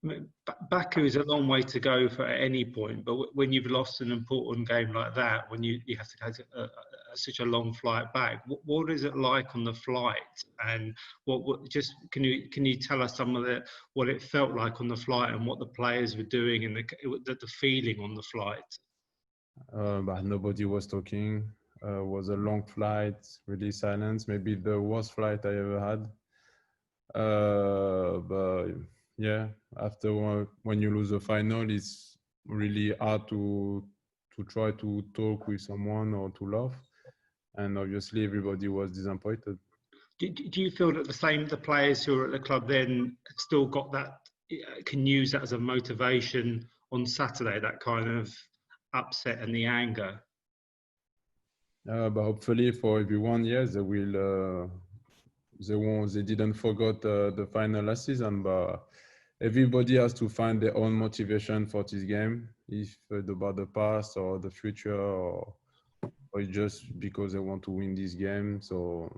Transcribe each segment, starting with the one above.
I mean, Baku is a long way to go for at any point, but when you've lost an important game like that, when you have to go such a long flight back, what is it like on the flight? And what just can you tell us some of what it felt like on the flight and what the players were doing and the feeling on the flight? But nobody was talking. It was a long flight, really silence. Maybe the worst flight I ever had. But yeah, after when you lose the final, it's really hard to try to talk with someone or to laugh. And obviously, everybody was disappointed. Do you feel that the players who are at the club then still got that, can use that as a motivation on Saturday, that kind of upset and the anger? But hopefully for everyone, yes, they will. They didn't forget the final last season, but everybody has to find their own motivation for this game, if about the past or the future, or just because they want to win this game. So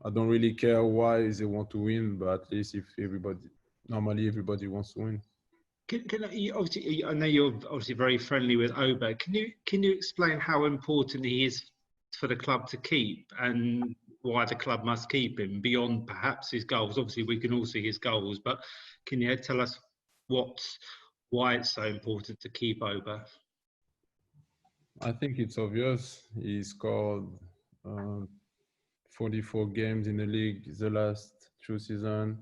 I don't really care why they want to win, but at least if normally everybody wants to win. Obviously, I know you're obviously very friendly with Auba. Can you explain how important he is for the club to keep and why the club must keep him beyond perhaps his goals? Obviously, we can all see his goals, but can you tell us why it's so important to keep Auba? I think it's obvious. He scored 44 games in the league the last 2 seasons.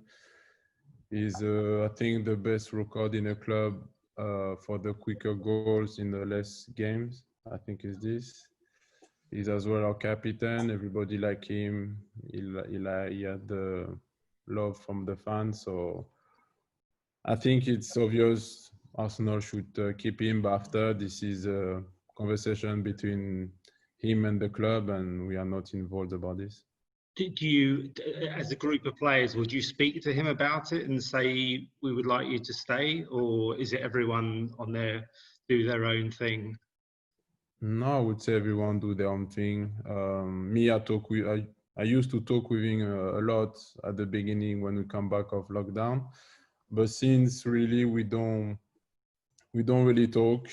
He's, I think, the best record in the club for the quicker goals in the less games. I think is this. He's as well our captain. Everybody like him. He had the love from the fans. So I think it's obvious Arsenal should keep him. But after, this is a conversation between him and the club, and we are not involved about this. Do you, as a group of players, would you speak to him about it and say we would like you to stay, or is it everyone do their own thing? No, I would say everyone do their own thing. Me, I used to talk with him a lot at the beginning when we come back off lockdown, but since really we don't really talk.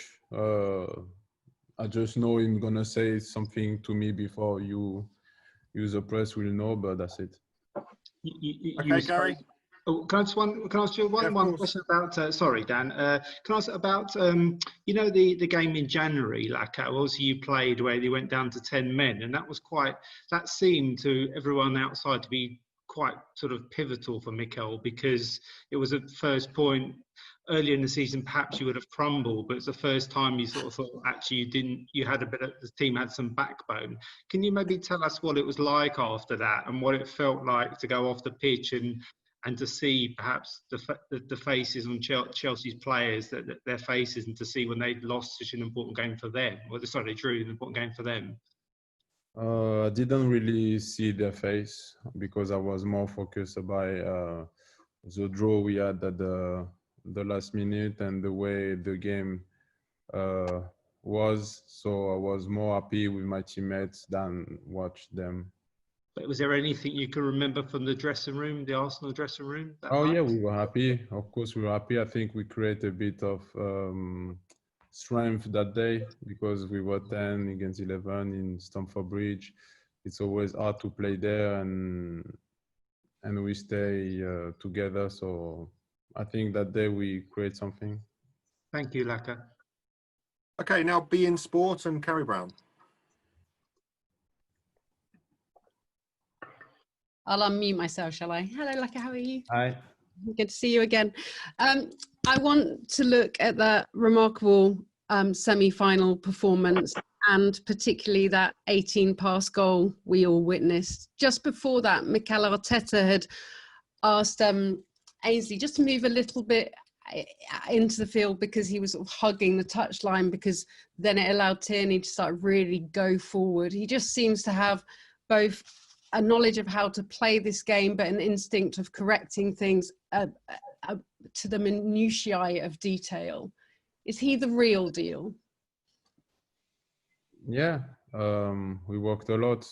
I just know him gonna say something to me before you the press will know, but that's it. Okay, Gary. Oh, can I ask you one question about? Sorry, Dan. Can I ask about the game in January, obviously you played where they went down to 10 men, and that seemed to everyone outside to be quite sort of pivotal for Mikel, because it was a first point. Earlier in the season, perhaps you would have crumbled, but it's the first time you sort of thought actually the team had some backbone. Can you maybe tell us what it was like after that and what it felt like to go off the pitch and to see perhaps the faces on Chelsea's players, their faces, and to see when they'd lost such an important game for them, they drew an important game for them? I didn't really see their face because I was more focused about the draw we had at the last minute and the way the game was. So I was more happy with my teammates than watch them. But was there anything you can remember from the dressing room, the Arsenal dressing room? Yeah, we were happy. Of course, we were happy. I think we created a bit of strength that day because we were 10 against 11 in Stamford Bridge. It's always hard to play there, and we stay together. So I think that day we create something. Thank you, Laka. Okay, now Be In Sport and Carrie Brown. I'll unmute myself, shall I? Hello, Laka, how are you? Hi. Good to see you again. I want to look at that remarkable semi-final performance, and particularly that 18-pass goal we all witnessed. Just before that, Mikel Arteta had asked Ainsley just to move a little bit into the field because he was sort of hugging the touchline, because then it allowed Tierney to start really go forward. He just seems to have both a knowledge of how to play this game, but an instinct of correcting things to the minutiae of detail. Is he the real deal? Yeah, we worked a lot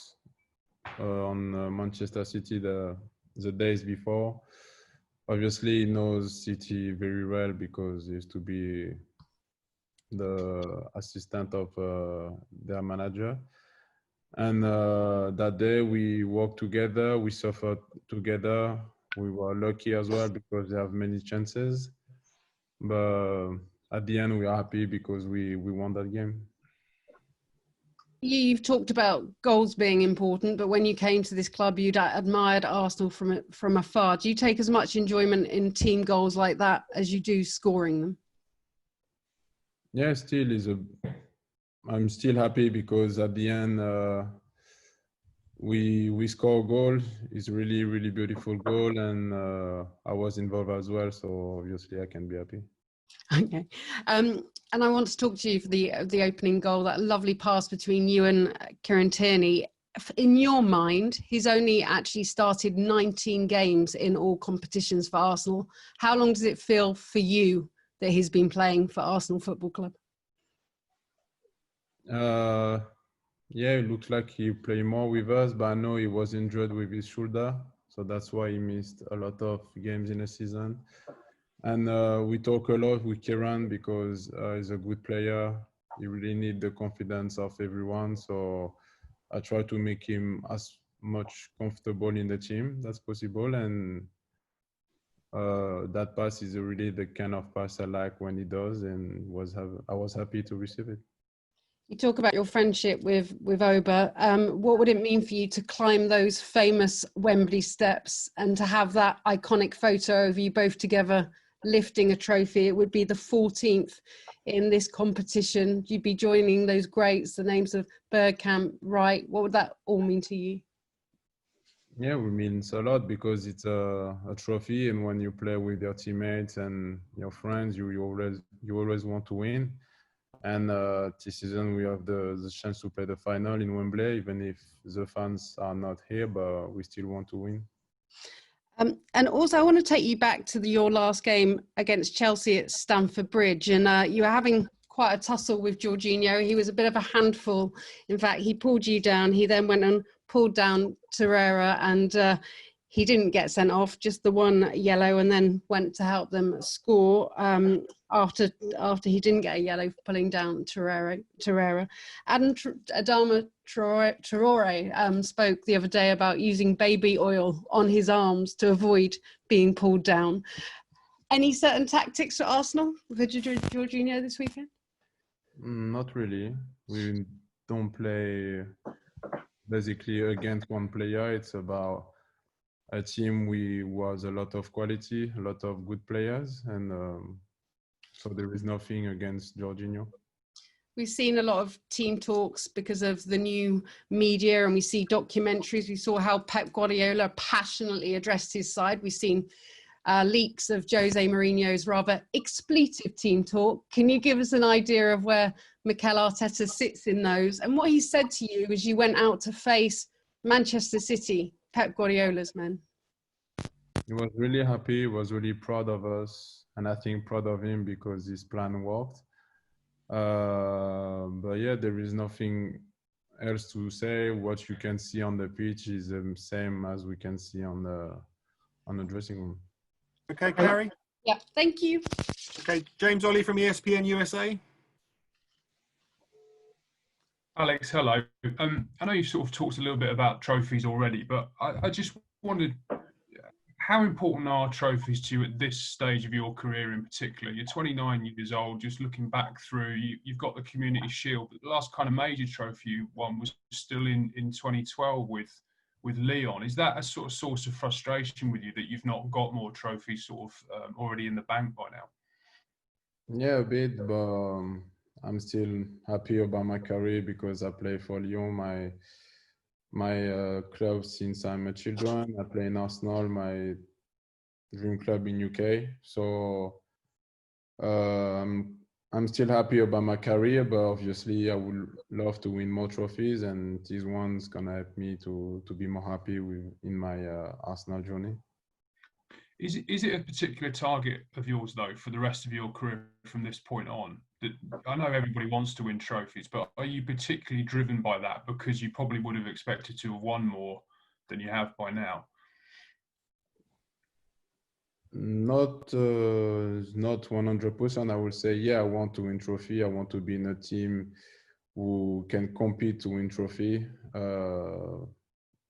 on Manchester City the days before. obviously he knows City very well because he used to be the assistant of their manager. And that day we worked together, we suffered together. We were lucky as well because they have many chances. But at the end, we are happy because we won that game. You've talked about goals being important, but when you came to this club, you'd admired Arsenal from afar. Do you take as much enjoyment in team goals like that as you do scoring them? Yeah, I'm still happy because at the end we score a goal. It's really, really beautiful goal, and I was involved as well, so obviously I can be happy. Okay, and I want to talk to you for the opening goal, that lovely pass between you and Kieran Tierney. In your mind, he's only actually started 19 games in all competitions for Arsenal. How long does it feel for you that he's been playing for Arsenal Football Club? Yeah, it looks like he played more with us, but I know he was injured with his shoulder, so that's why he missed a lot of games in a season. And we talk a lot with Kieran because he's a good player. He really needs the confidence of everyone, so I try to make him as much comfortable in the team as possible. And that pass is really the kind of pass I like when he does, and I was happy to receive it. You talk about your friendship with Auba. What would it mean for you to climb those famous Wembley steps and to have that iconic photo of you both together lifting a trophy? It would be the 14th in this competition. You'd be joining those greats, the names of Bergkamp, Wright. What would that all mean to you? Yeah, it means a lot because it's a trophy, and when you play with your teammates and your friends, you always want to win. And this season we have the chance to play the final in Wembley, even if the fans are not here, but we still want to win. And also, I want to take you back to your last game against Chelsea at Stamford Bridge, and you were having quite a tussle with Jorginho. He was a bit of a handful. In fact, he pulled you down. He then went and pulled down Torreira, and he didn't get sent off, just the one yellow, and then went to help them score after he didn't get a yellow for pulling down Torreira. Adama Traore spoke the other day about using baby oil on his arms to avoid being pulled down. Any certain tactics for Arsenal for Jorginho this weekend? Not really. We don't play basically against one player. It's about a team was a lot of quality, a lot of good players, and so there is nothing against Jorginho. We've seen a lot of team talks because of the new media, and we see documentaries. We saw how Pep Guardiola passionately addressed his side. We've seen leaks of Jose Mourinho's rather expletive team talk. Can you give us an idea of where Mikel Arteta sits in those? And what he said to you as you went out to face Manchester City, Pep Guardiola's men? He was really happy. He was really proud of us, and I think proud of him because his plan worked. But yeah, there is nothing else to say. What you can see on the pitch is the same as we can see on the dressing room. Okay, Carrie? Yeah, thank you. Okay, James Ollie from ESPN USA. Alex, hello. I know you've sort of talked a little bit about trophies already, but I just wondered, how important are trophies to you at this stage of your career in particular? You're 29 years old, just looking back through, you've got the Community Shield, but the last kind of major trophy you won was still in 2012 with Leon. Is that a sort of source of frustration with you that you've not got more trophies sort of already in the bank by now? Yeah, a bit, but I'm still happy about my career because I play for Lyon, my club since I'm a children. I play in Arsenal, my dream club in UK. So I'm still happy about my career, but obviously I would love to win more trophies, and this one's gonna help me to be more happy in my Arsenal journey. Is it a particular target of yours, though, for the rest of your career from this point on? I know everybody wants to win trophies, but are you particularly driven by that because you probably would have expected to have won more than you have by now? Not 100%. I will say, yeah, I want to win trophy. I want to be in a team who can compete to win trophy. But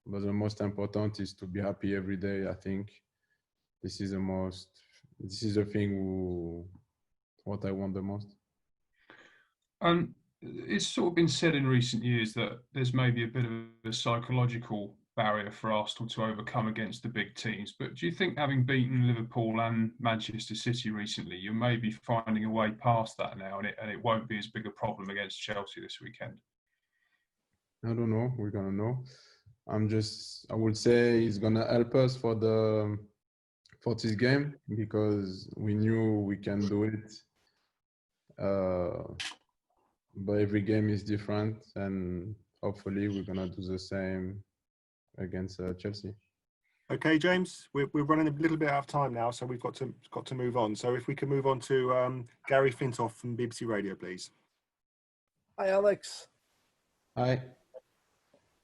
the most important is to be happy every day. I think this is the thing what I want the most. It's sort of been said in recent years that there's maybe a bit of a psychological barrier for Arsenal to overcome against the big teams. But do you think, having beaten Liverpool and Manchester City recently, you're maybe finding a way past that now, and it won't be as big a problem against Chelsea this weekend? I don't know. We're gonna know. I would say it's gonna help us for this game because we knew we can do it. But every game is different, and hopefully we're gonna do the same against Chelsea. Okay, James, we're running a little bit out of time now, so we've got to move on. So if we can move on to Gary Flintoff from BBC Radio, please. Hi, Alex. Hi.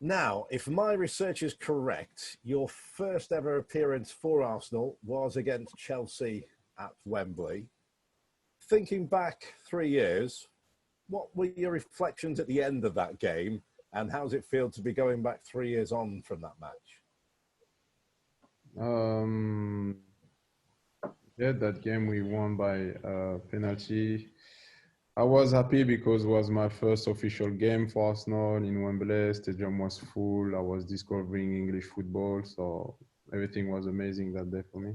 Now, if my research is correct, your first ever appearance for Arsenal was against Chelsea at Wembley. Thinking back 3 years, what were your reflections at the end of that game, and how does it feel to be going back 3 years on from that match? Yeah, that game we won by penalty. I was happy because it was my first official game for Arsenal in Wembley. Stadium was full. I was discovering English football, so everything was amazing that day for me.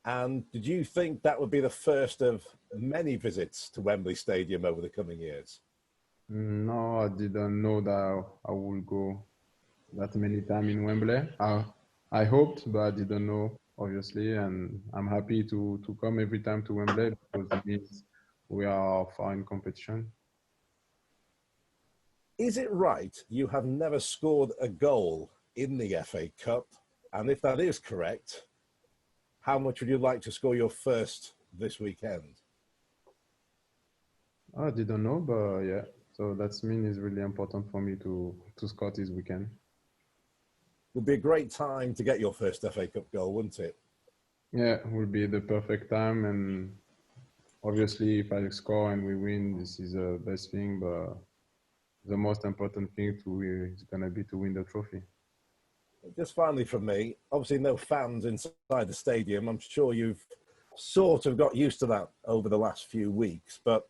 And did you think that would be the first of many visits to Wembley Stadium over the coming years? No, I didn't know that I would go that many times in Wembley. I hoped, but I didn't know, obviously, and I'm happy to come every time to Wembley because it means we are far in competition. Is it right you have never scored a goal in the FA Cup? And if that is correct, how much would you like to score your first this weekend? I didn't know, but yeah. So that means it's really important for me to score this weekend. It would be a great time to get your first FA Cup goal, wouldn't it? Yeah, it will be the perfect time. And obviously, if I score and we win, this is the best thing. But the most important thing is going to be to win the trophy. Just finally from me, obviously no fans inside the stadium. I'm sure you've sort of got used to that over the last few weeks. But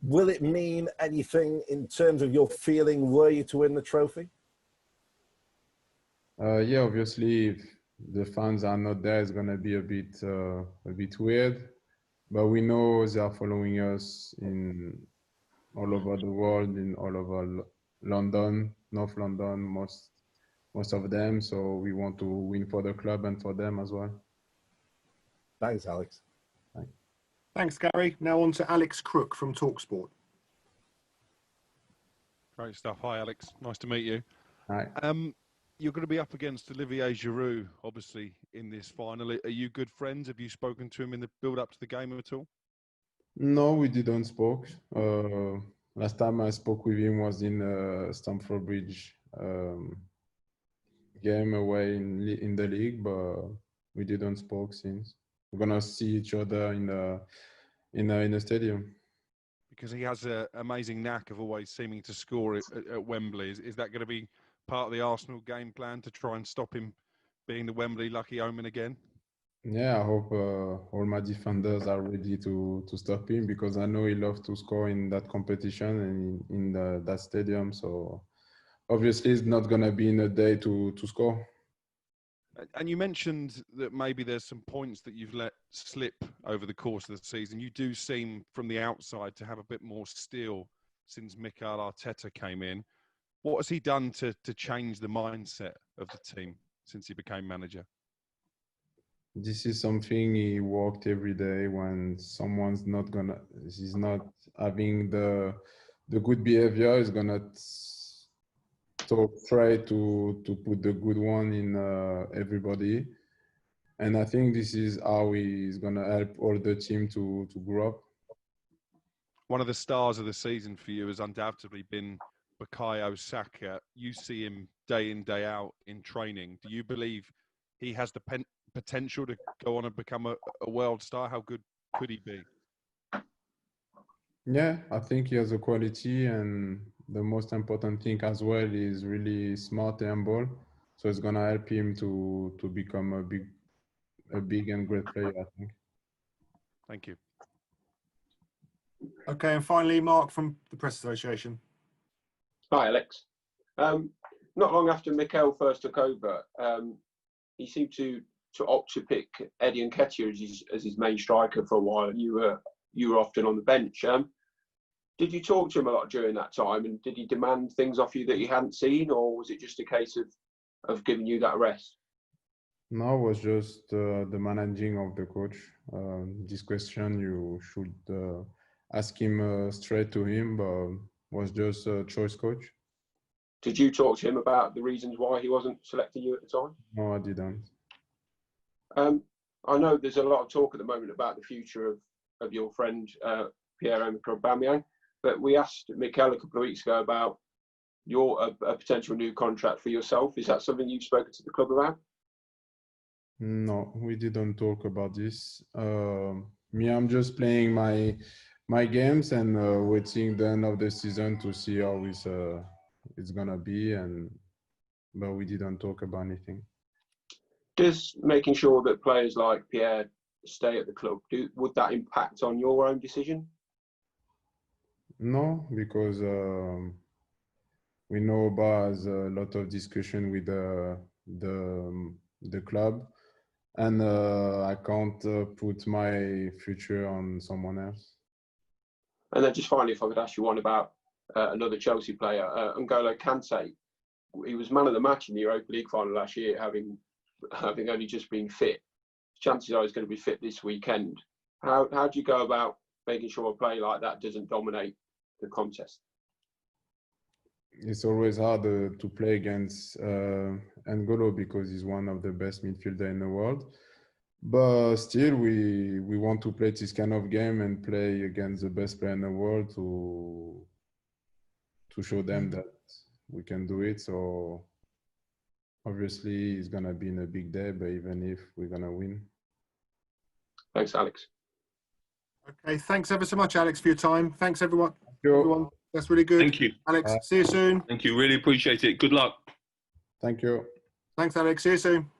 will it mean anything in terms of your feeling were you to win the trophy? Yeah, obviously, if the fans are not there, it's going to be a bit weird. But we know they are following us in all over the world, in all over London, North London, most of them. So we want to win for the club and for them as well. Thanks, Alex. Thanks, Gary. Now on to Alex Crook from TalkSport. Great stuff. Hi, Alex. Nice to meet you. Hi. You're going to be up against Olivier Giroud, obviously, in this final. Are you good friends? Have you spoken to him in the build-up to the game at all? No, we didn't spoke. Last time I spoke with him was in Stamford Bridge game away in the league, but we didn't spoke since. We're gonna see each other in the stadium. Because he has an amazing knack of always seeming to score at Wembley. Is that going to be part of the Arsenal game plan to try and stop him being the Wembley lucky omen again? Yeah, I hope all my defenders are ready to stop him because I know he loves to score in that competition and in that stadium. So obviously it's not going to be in a day to score. And you mentioned that maybe there's some points that you've let slip over the course of the season. You do seem from the outside to have a bit more steel since Mikel Arteta came in. What has he done to change the mindset of the team since he became manager? This is something he worked every day. When he's not having the good behavior, he's gonna try to put the good one in everybody. And I think this is how he's gonna help all the team to grow up. One of the stars of the season for you has undoubtedly been Bukayo Saka. You see him day in, day out in training. Do you believe he has the potential to go on and become a world star? How good could he be? Yeah, I think he has a quality, and the most important thing as well is really smart and ball. So it's gonna help him to become a big and great player, I think. Thank you. Okay, and finally, Mark from the Press Association. Hi, Alex. Not long after Mikel first took over, he seemed to opt to pick Eddie Nketiah as his main striker for a while. You were often on the bench. Did you talk to him a lot during that time, and did he demand things off you that you hadn't seen, or was it just a case of giving you that rest? No, it was just the managing of the coach. This question you should ask him straight to him, but was just a choice coach. Did you talk to him about the reasons why he wasn't selecting you at the time? No, I didn't. I know there's a lot of talk at the moment about the future of your friend Pierre-Emerick Aubameyang, but we asked Mikel a couple of weeks ago about a potential new contract for yourself. Is that something you've spoken to the club about? No, we didn't talk about this. Me, I'm just playing my games and waiting the end of the season to see how it's gonna be, but we didn't talk about anything. Does making sure that players like Pierre stay at the club, would that impact on your own decision? No, because we know Auba has a lot of discussion with the club, and I can't put my future on someone else. And then just finally, if I could ask you one about another Chelsea player, N'Golo Kante. He was man of the match in the Europa League final last year, having only just been fit. Chances are he's going to be fit this weekend. How do you go about making sure a player like that doesn't dominate the contest? It's always hard to play against N'Golo because he's one of the best midfielders in the world. But still, we want to play this kind of game and play against the best player in the world to show them that we can do it. So obviously, it's gonna be in a big day, but even if we're gonna win. Thanks, Alex. Okay, thanks ever so much, Alex, for your time. Thanks, everyone. Thank you. Everyone. That's really good. Thank you. Alex, see you soon. Thank you. Really appreciate it. Good luck. Thank you. Thanks, Alex. See you soon.